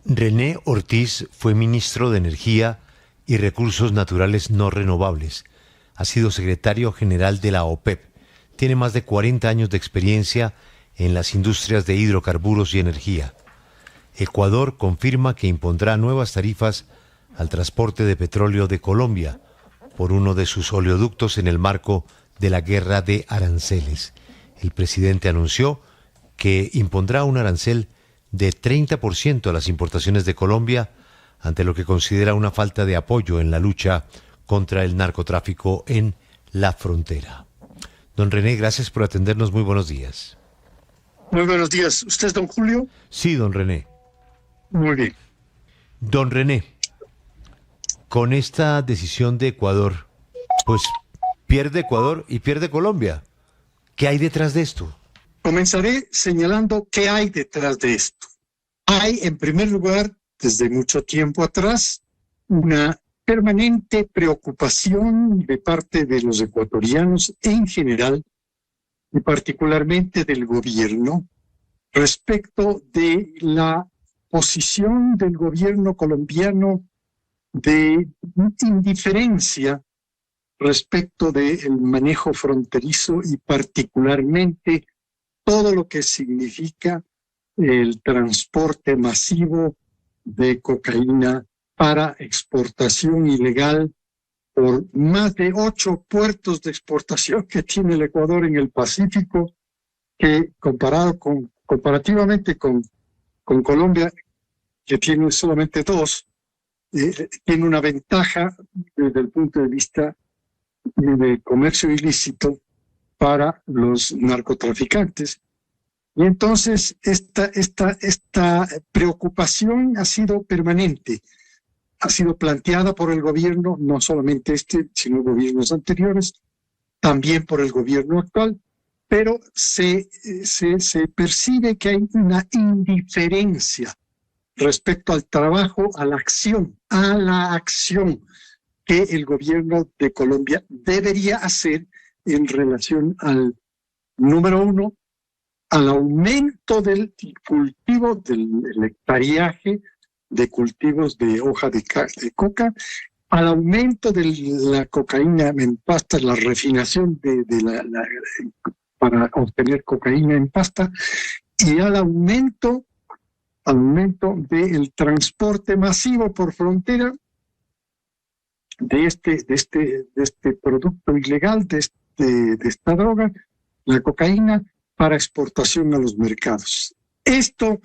René Ortiz fue ministro de Energía y Recursos Naturales No Renovables. Ha sido secretario general de la OPEP. Tiene más de 40 años de experiencia en las industrias de hidrocarburos y energía. Ecuador confirma que impondrá nuevas tarifas al transporte de petróleo de Colombia por uno de sus oleoductos en el marco de la guerra de aranceles. El presidente anunció que impondrá un arancel de 30% a las importaciones de Colombia ante lo que considera una falta de apoyo en la lucha contra el narcotráfico en la frontera. Don René, gracias por atendernos. Muy buenos días. Muy buenos días. ¿Usted es don Julio? Sí, don René. Muy bien. Don René, con esta decisión de Ecuador, pues pierde Ecuador y pierde Colombia. ¿Qué hay detrás de esto? Comenzaré señalando qué hay detrás de esto. Hay, en primer lugar, desde mucho tiempo atrás, una permanente preocupación de parte de los ecuatorianos en general, y particularmente del gobierno, respecto de la posición del gobierno colombiano de indiferencia respecto del manejo fronterizo y particularmente todo lo que significa el transporte masivo de cocaína para exportación ilegal por más de 8 puertos de exportación que tiene el Ecuador en el Pacífico, que comparativamente con Colombia, que tiene solamente 2, tiene una ventaja desde el punto de vista de comercio ilícito para los narcotraficantes. Y entonces esta preocupación ha sido permanente, ha sido planteada por el gobierno, no solamente sino gobiernos anteriores, también por el gobierno actual, pero se percibe que hay una indiferencia respecto al trabajo, a la acción que el gobierno de Colombia debería hacer en relación al, número 1, al aumento del cultivo, del hectareaje de cultivos de hoja de coca, al aumento de la cocaína en pasta, la refinación para obtener cocaína en pasta, y al aumento del transporte masivo por frontera de este producto ilegal, de esta droga, la cocaína, para exportación a los mercados. Esto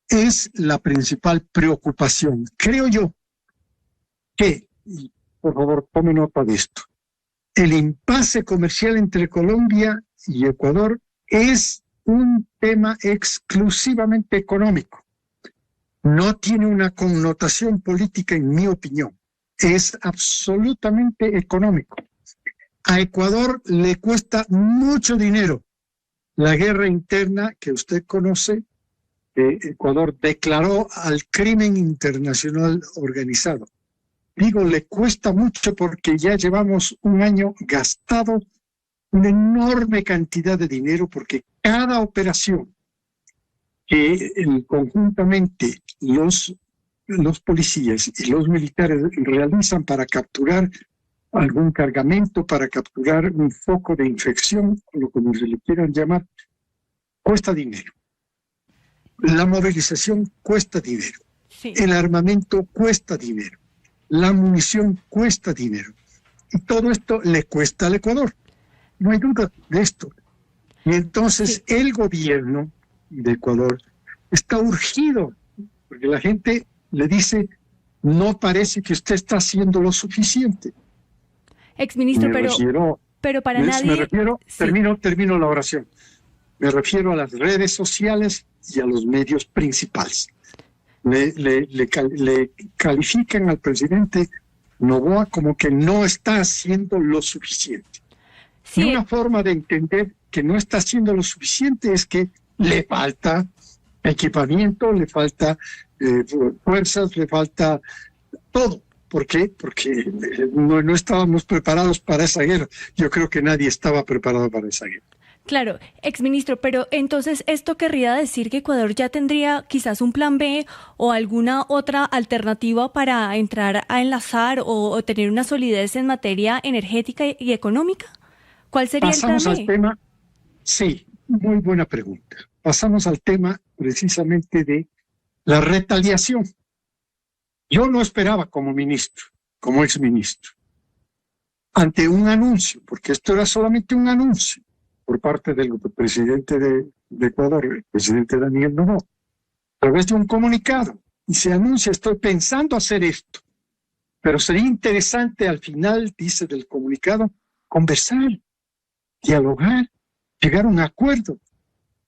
es la principal preocupación. Creo yo que, y por favor tome nota de esto, el impasse comercial entre Colombia y Ecuador es un tema exclusivamente económico. No tiene una connotación política, en mi opinión. Es absolutamente económico. A Ecuador le cuesta mucho dinero la guerra interna que usted conoce, que Ecuador declaró al crimen internacional organizado. Digo, le cuesta mucho porque ya llevamos un año gastado una enorme cantidad de dinero, porque cada operación que conjuntamente los policías y los militares realizan para capturar algún cargamento, para capturar un foco de infección, o como se le quieran llamar, cuesta dinero. La movilización cuesta dinero. Sí. El armamento cuesta dinero. La munición cuesta dinero. Y todo esto le cuesta al Ecuador. No hay duda de esto. Y entonces el gobierno de Ecuador está urgido, porque la gente le dice, no parece que usted está haciendo lo suficiente. Exministro, pero para nadie... Me refiero, sí. Termino la oración. Me refiero a las redes sociales y a los medios principales. Le califican al presidente Noboa como que no está haciendo lo suficiente. Sí. Y una forma de entender que no está haciendo lo suficiente es que le falta equipamiento, le falta fuerzas, le falta todo. ¿Por qué? Porque no estábamos preparados para esa guerra. Yo creo que nadie estaba preparado para esa guerra. Claro, exministro, pero entonces esto querría decir que Ecuador ya tendría quizás un plan B o alguna otra alternativa para entrar a enlazar o tener una solidez en materia energética y económica. ¿Cuál sería el plan B? Pasamos al tema, sí, muy buena pregunta. Pasamos al tema precisamente de la retaliación. Yo no esperaba como ministro, como exministro, ante un anuncio, porque esto era solamente un anuncio por parte del presidente de Ecuador, el presidente Daniel Noboa, a través de un comunicado, y se anuncia, estoy pensando hacer esto, pero sería interesante al final, dice del comunicado, conversar, dialogar, llegar a un acuerdo.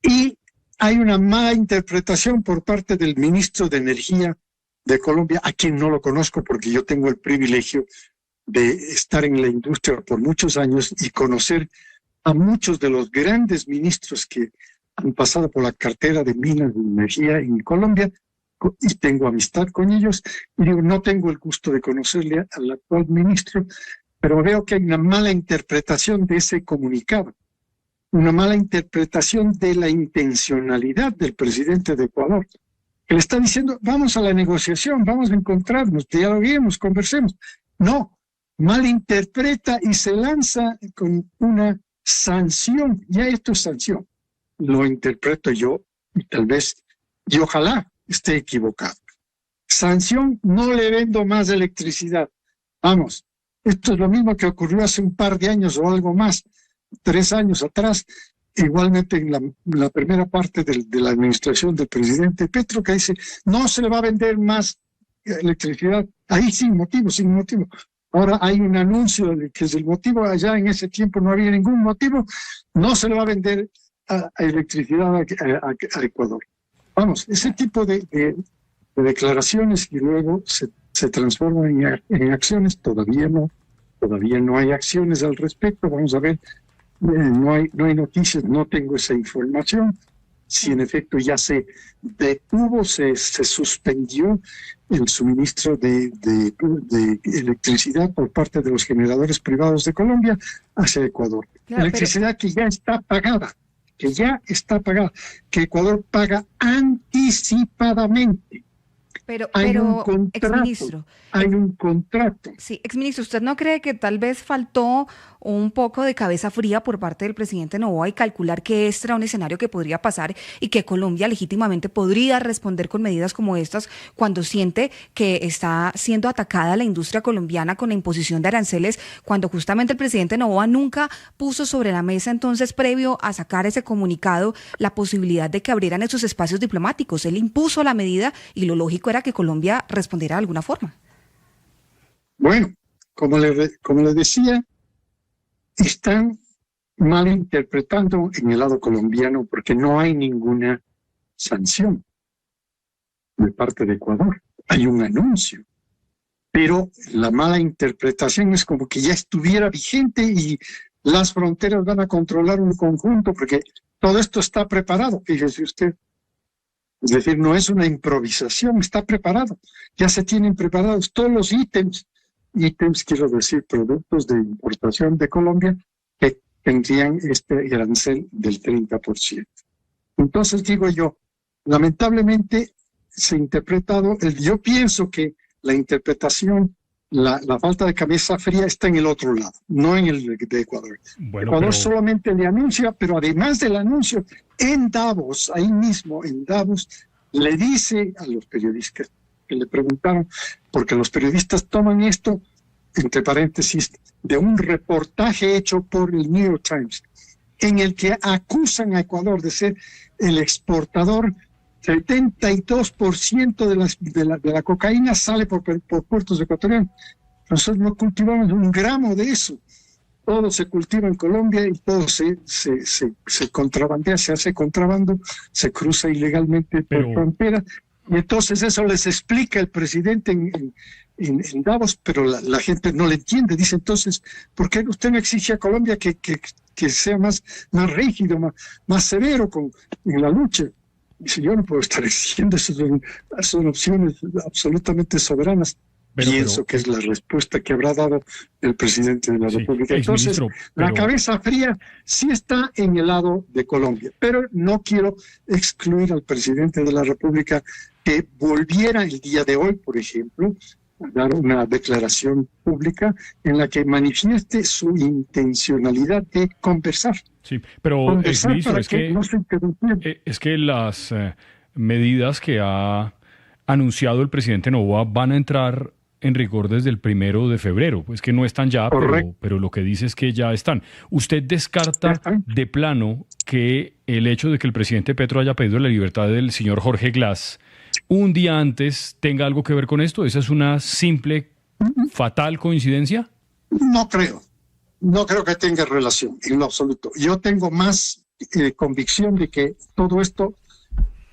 Y hay una mala interpretación por parte del ministro de Energía de Colombia, a quien no lo conozco porque yo tengo el privilegio de estar en la industria por muchos años y conocer a muchos de los grandes ministros que han pasado por la cartera de Minas de Energía en Colombia, y tengo amistad con ellos, y digo, no tengo el gusto de conocerle al actual ministro, pero veo que hay una mala interpretación de ese comunicado, una mala interpretación de la intencionalidad del presidente de Ecuador, que le está diciendo, vamos a la negociación, vamos a encontrarnos, dialoguemos, conversemos. No, malinterpreta y se lanza con una sanción. Ya esto es sanción. Lo interpreto yo, y tal vez, y ojalá esté equivocado. Sanción, no le vendo más electricidad. Vamos, esto es lo mismo que ocurrió hace un par de años o algo más, 3 años atrás, igualmente en la primera parte de la administración del presidente Petro, que dice, no se le va a vender más electricidad, ahí sin motivo. Ahora hay un anuncio de que es el motivo, allá en ese tiempo no había ningún motivo, no se le va a vender electricidad a Ecuador. Vamos, ese tipo de declaraciones que luego se transforman en acciones, todavía no hay acciones al respecto, vamos a ver. No hay noticias, no tengo esa información. Si en efecto ya se detuvo, se suspendió el suministro de electricidad por parte de los generadores privados de Colombia hacia Ecuador. Claro, electricidad que ya está pagada, que Ecuador paga anticipadamente. Pero exministro, hay un contrato. Sí, exministro, ¿usted no cree que tal vez faltó un poco de cabeza fría por parte del presidente Noboa y calcular que este era un escenario que podría pasar y que Colombia legítimamente podría responder con medidas como estas cuando siente que está siendo atacada la industria colombiana con la imposición de aranceles, cuando justamente el presidente Noboa nunca puso sobre la mesa entonces, previo a sacar ese comunicado, la posibilidad de que abrieran esos espacios diplomáticos? Él impuso la medida y lo lógico era que Colombia respondiera de alguna forma. Bueno, como les decía, están malinterpretando en el lado colombiano porque no hay ninguna sanción de parte de Ecuador. Hay un anuncio, pero la mala interpretación es como que ya estuviera vigente y las fronteras van a controlar un conjunto porque todo esto está preparado, fíjese usted. Es decir, no es una improvisación, está preparado. Ya se tienen preparados todos los ítems, quiero decir, productos de importación de Colombia que tendrían este arancel del 30%. Entonces digo yo, lamentablemente se ha interpretado, yo pienso que la interpretación, la falta de cabeza fría está en el otro lado, no en el de Ecuador. Bueno, Ecuador solamente le anuncia, pero además del anuncio, en Davos, ahí mismo en Davos, le dice a los periodistas que le preguntaron, porque los periodistas toman esto, entre paréntesis, de un reportaje hecho por el New York Times, en el que acusan a Ecuador de ser el exportador. 72% de la cocaína sale por puertos ecuatorianos. Nosotros no cultivamos un gramo de eso. Todo se cultiva en Colombia y todo se contrabandea, se hace contrabando, se cruza ilegalmente por frontera. Y entonces eso les explica el presidente en Davos, pero la gente no le entiende. Dice entonces, ¿por qué usted no exige a Colombia que sea más rígido, más severo en la lucha? Dice, yo no puedo estar exigiendo eso, son opciones absolutamente soberanas Pienso que es la respuesta que habrá dado el presidente de la República. Entonces, la cabeza fría sí está en el lado de Colombia, pero no quiero excluir al presidente de la República que volviera el día de hoy, por ejemplo, a dar una declaración pública en la que manifieste su intencionalidad de conversar. Sí, pero conversar ministro, es que las medidas que ha anunciado el presidente Noboa van a entrar en rigor desde el 1 de febrero. Pues que no están ya, pero lo que dice es que ya están. ¿Usted descarta de plano que el hecho de que el presidente Petro haya pedido la libertad del señor Jorge Glass un día antes tenga algo que ver con esto? ¿Esa es una simple, fatal coincidencia? No creo que tenga relación en lo absoluto. Yo tengo más convicción de que todo esto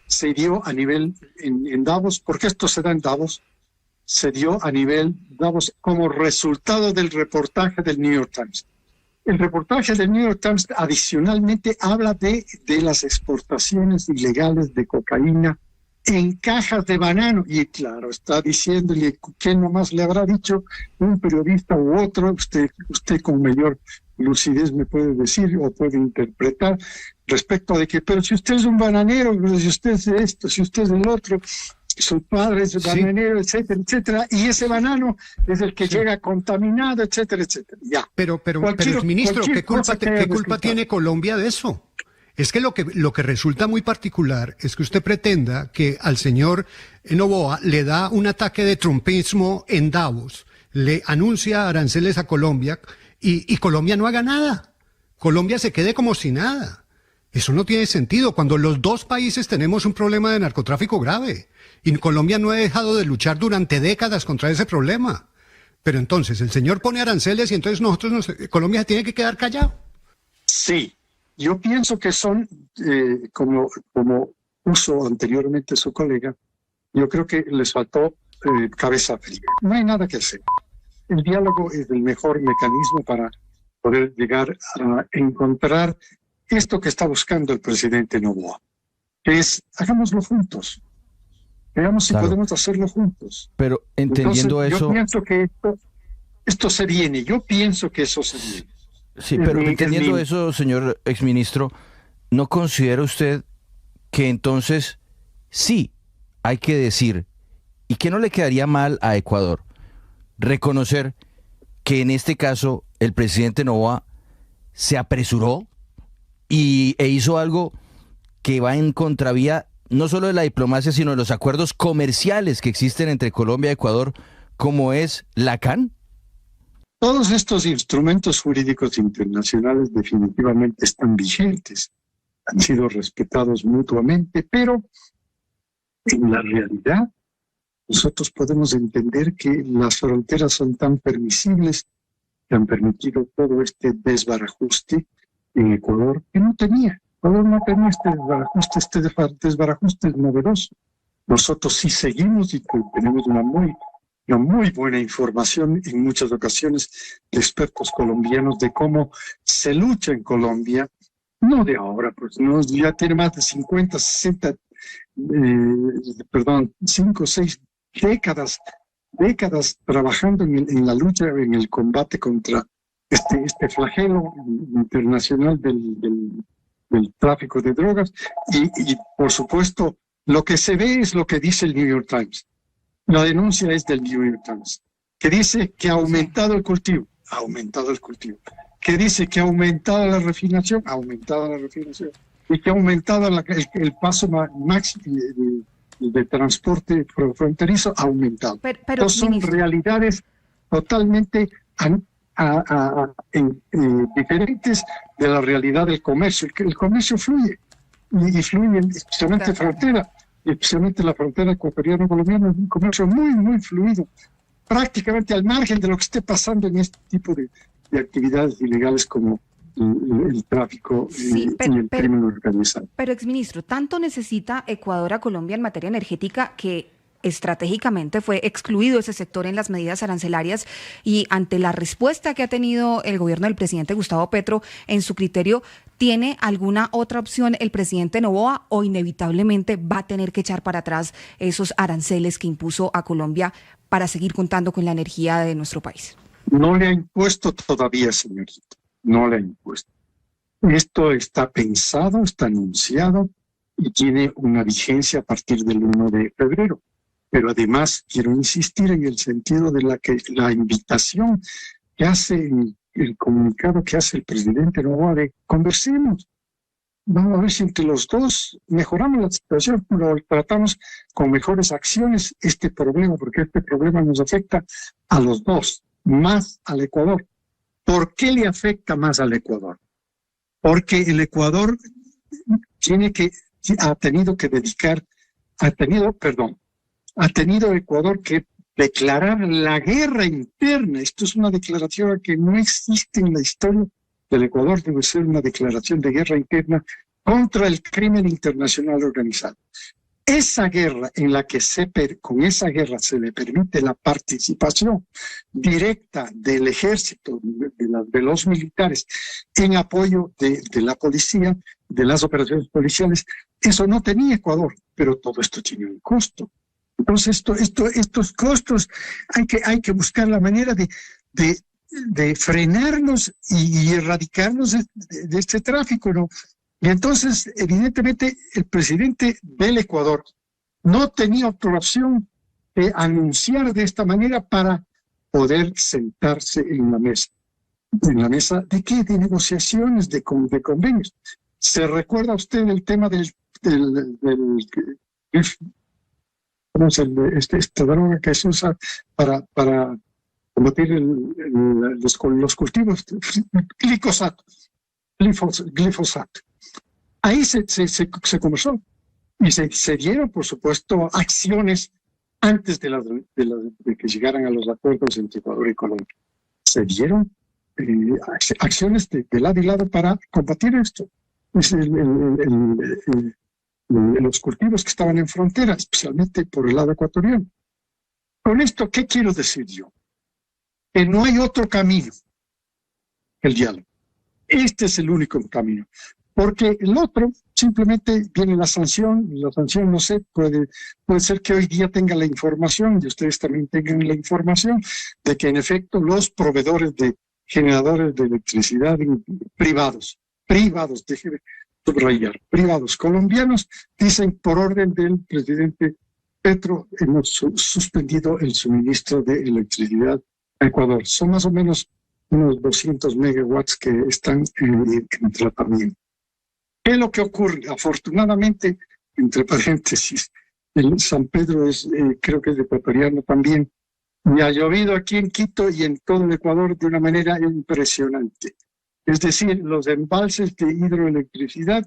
se dio a nivel en Davos, porque esto se da en Davos, se dio a nivel Davos como resultado del reportaje del New York Times. El reportaje del New York Times adicionalmente habla de las exportaciones ilegales de cocaína en cajas de banano. Y claro, está diciéndole, ¿quién nomás le habrá dicho? Un periodista u otro, usted con mayor lucidez me puede decir o puede interpretar respecto de que, pero si usted es un bananero, si usted es esto, si usted es el otro, su padre es bananero, etcétera, etcétera, y ese banano es el que llega contaminado, etcétera, etcétera. Ya. Pero ministro, ¿qué culpa tiene Colombia de eso? Es que lo que resulta muy particular es que usted pretenda que al señor Noboa le da un ataque de trumpismo en Davos, le anuncia aranceles a Colombia y Colombia no haga nada. Colombia se quede como si nada. Eso no tiene sentido cuando los dos países tenemos un problema de narcotráfico grave y Colombia no ha dejado de luchar durante décadas contra ese problema. Pero entonces el señor pone aranceles y entonces Colombia se tiene que quedar callado. Sí. Yo pienso que son, como puso anteriormente su colega, yo creo que les faltó cabeza fría. No hay nada que hacer. El diálogo es el mejor mecanismo para poder llegar a encontrar esto que está buscando el presidente Noboa, que es, hagámoslo juntos. Veamos si podemos hacerlo juntos. Pero entendiendo entonces, eso... Yo pienso que esto se viene. Yo pienso que eso se viene. Sí, pero entendiendo eso, señor exministro, ¿no considera usted que entonces sí hay que decir, y que no le quedaría mal a Ecuador, reconocer que en este caso el presidente Noboa se apresuró e hizo algo que va en contravía no solo de la diplomacia, sino de los acuerdos comerciales que existen entre Colombia y Ecuador, como es la CAN? Todos estos instrumentos jurídicos internacionales definitivamente están vigentes, han sido respetados mutuamente, pero en la realidad nosotros podemos entender que las fronteras son tan permisibles que han permitido todo este desbarajuste en Ecuador que no tenía. Ecuador no tenía este desbarajuste es novedoso. Nosotros sí seguimos y tenemos una muy buena información en muchas ocasiones de expertos colombianos de cómo se lucha en Colombia, no de ahora, pues no, ya tiene más de 50, 60, 5 o 6 décadas trabajando en la lucha, en el combate contra este flagelo internacional del tráfico de drogas y por supuesto lo que se ve es lo que dice el New York Times. La denuncia es del New York Times, que dice que ha aumentado el cultivo, que dice que ha aumentado la refinación, y que ha aumentado el paso máximo de transporte fronterizo, ha aumentado. Pero son realidades totalmente diferentes de la realidad del comercio. El comercio fluye, y fluye especialmente frontera. Especialmente la frontera ecuatoriano-colombiana, es un comercio muy, muy fluido, prácticamente al margen de lo que esté pasando en este tipo de actividades ilegales como el tráfico y el crimen organizado. Pero, exministro, ¿tanto necesita Ecuador a Colombia en materia energética que estratégicamente fue excluido ese sector en las medidas arancelarias? Y ante la respuesta que ha tenido el gobierno del presidente Gustavo Petro, en su criterio, ¿tiene alguna otra opción el presidente Noboa o inevitablemente va a tener que echar para atrás esos aranceles que impuso a Colombia para seguir contando con la energía de nuestro país? No le ha impuesto todavía, señorita, no le ha impuesto. Esto está pensado, está anunciado y tiene una vigencia a partir del 1 de febrero. Pero además quiero insistir en el sentido de la invitación que hace el comunicado que hace el presidente Noboa de conversemos. Vamos a ver si entre los dos mejoramos la situación, lo tratamos con mejores acciones este problema, porque este problema nos afecta a los dos, más al Ecuador. ¿Por qué le afecta más al Ecuador? Porque el Ecuador ha tenido Ecuador que declarar la guerra interna. Esto es una declaración que no existe en la historia del Ecuador, debe ser una declaración de guerra interna contra el crimen internacional organizado. Esa guerra con esa guerra se le permite la participación directa del ejército, de los militares, en apoyo de la policía, de las operaciones policiales. Eso no tenía Ecuador, pero todo esto tiene un costo. Entonces, estos costos hay que buscar la manera de frenarnos y erradicarnos de este tráfico, ¿no? Y entonces, evidentemente, el presidente del Ecuador no tenía otra opción que anunciar de esta manera para poder sentarse en la mesa. ¿En la mesa de qué? De negociaciones, de convenios. ¿Se recuerda usted el tema esta droga que se usa para combatir los cultivos? Glifosato. Ahí se conversó y se dieron, por supuesto, acciones antes de que llegaran a los acuerdos entre Ecuador y Colombia. Se dieron acciones de lado y lado para combatir esto. Es los cultivos que estaban en frontera, especialmente por el lado ecuatoriano. Con esto, ¿qué quiero decir yo? Que no hay otro camino que el diálogo. Este es el único camino. Porque el otro, simplemente viene la sanción no sé, puede ser que hoy día tenga la información, y ustedes también tengan la información, de que en efecto los proveedores de generadores de electricidad privados, déjeme subrayar, privados colombianos, dicen por orden del presidente Petro, hemos suspendido el suministro de electricidad a Ecuador. Son más o menos unos 200 megawatts que están en tratamiento. ¿Qué es lo que ocurre? Afortunadamente, entre paréntesis, el San Pedro creo que es ecuatoriano también, y ha llovido aquí en Quito y en todo el Ecuador de una manera impresionante. Es decir, los embalses de hidroelectricidad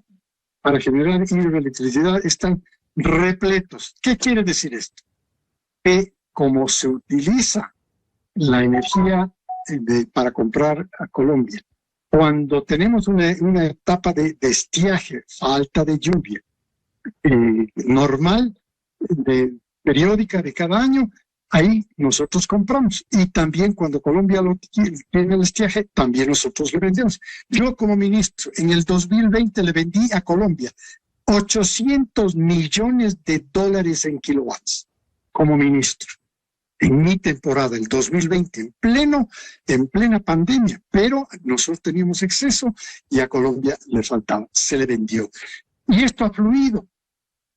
para generar hidroelectricidad están repletos. ¿Qué quiere decir esto? Que como se utiliza la energía para comprar a Colombia, cuando tenemos una etapa de estiaje, falta de lluvia normal, periódica de cada año, ahí nosotros compramos. Y también cuando Colombia tiene el estiaje, también nosotros le vendemos. Yo como ministro, en el 2020 le vendí a Colombia $800 millones en kilowatts como ministro. En mi temporada, el 2020, en plena pandemia, pero nosotros teníamos exceso y a Colombia le faltaba, se le vendió. Y esto ha fluido.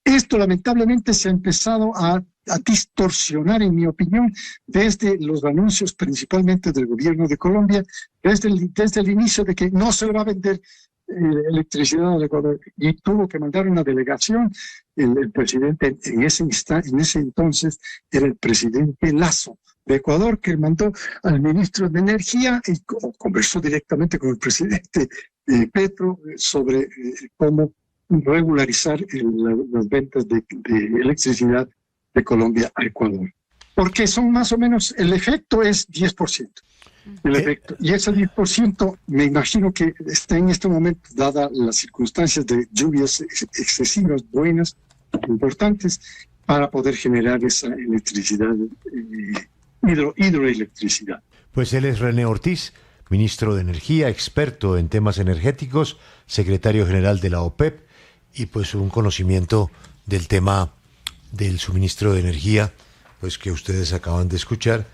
Esto lamentablemente se ha empezado a distorsionar, en mi opinión, desde los anuncios principalmente del gobierno de Colombia, desde el inicio de que no se le va a vender electricidad al Ecuador, y tuvo que mandar una delegación. El presidente en ese entonces era el presidente Lasso de Ecuador, que mandó al ministro de Energía y conversó directamente con el presidente Petro sobre cómo regularizar las ventas de electricidad de Colombia a Ecuador. Porque son más o menos, el efecto es 10%. El efecto. Y ese 10% me imagino que está en este momento, dadas las circunstancias de lluvias excesivas, buenas, importantes, para poder generar esa electricidad, hidroelectricidad. Pues él es René Ortiz, ministro de Energía, experto en temas energéticos, secretario general de la OPEP, y pues un conocimiento del tema del suministro de energía pues que ustedes acaban de escuchar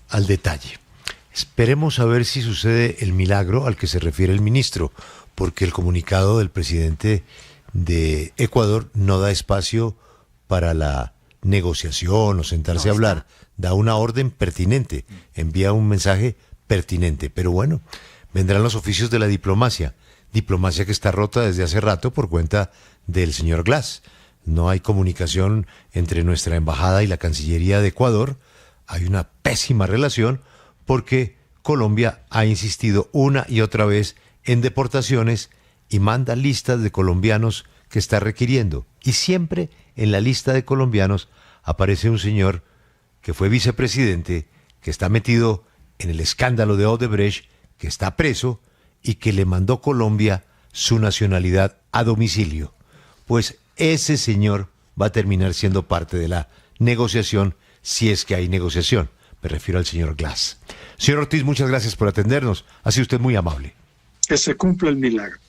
al detalle. Esperemos a ver si sucede el milagro al que se refiere el ministro, porque el comunicado del presidente de Ecuador no da espacio para la negociación o sentarse a hablar, da una orden pertinente, envía un mensaje pertinente, pero bueno, vendrán los oficios de la diplomacia que está rota desde hace rato por cuenta del señor Glass. No hay comunicación entre nuestra embajada y la Cancillería de Ecuador, hay una pésima relación porque Colombia ha insistido una y otra vez en deportaciones y manda listas de colombianos que está requiriendo. Y siempre en la lista de colombianos aparece un señor que fue vicepresidente, que está metido en el escándalo de Odebrecht, que está preso y que le mandó Colombia su nacionalidad a domicilio. Pues ese señor va a terminar siendo parte de la negociación, si es que hay negociación. Me refiero al señor Glass. Señor Ortiz, muchas gracias por atendernos. Ha sido usted muy amable. Que se cumpla el milagro.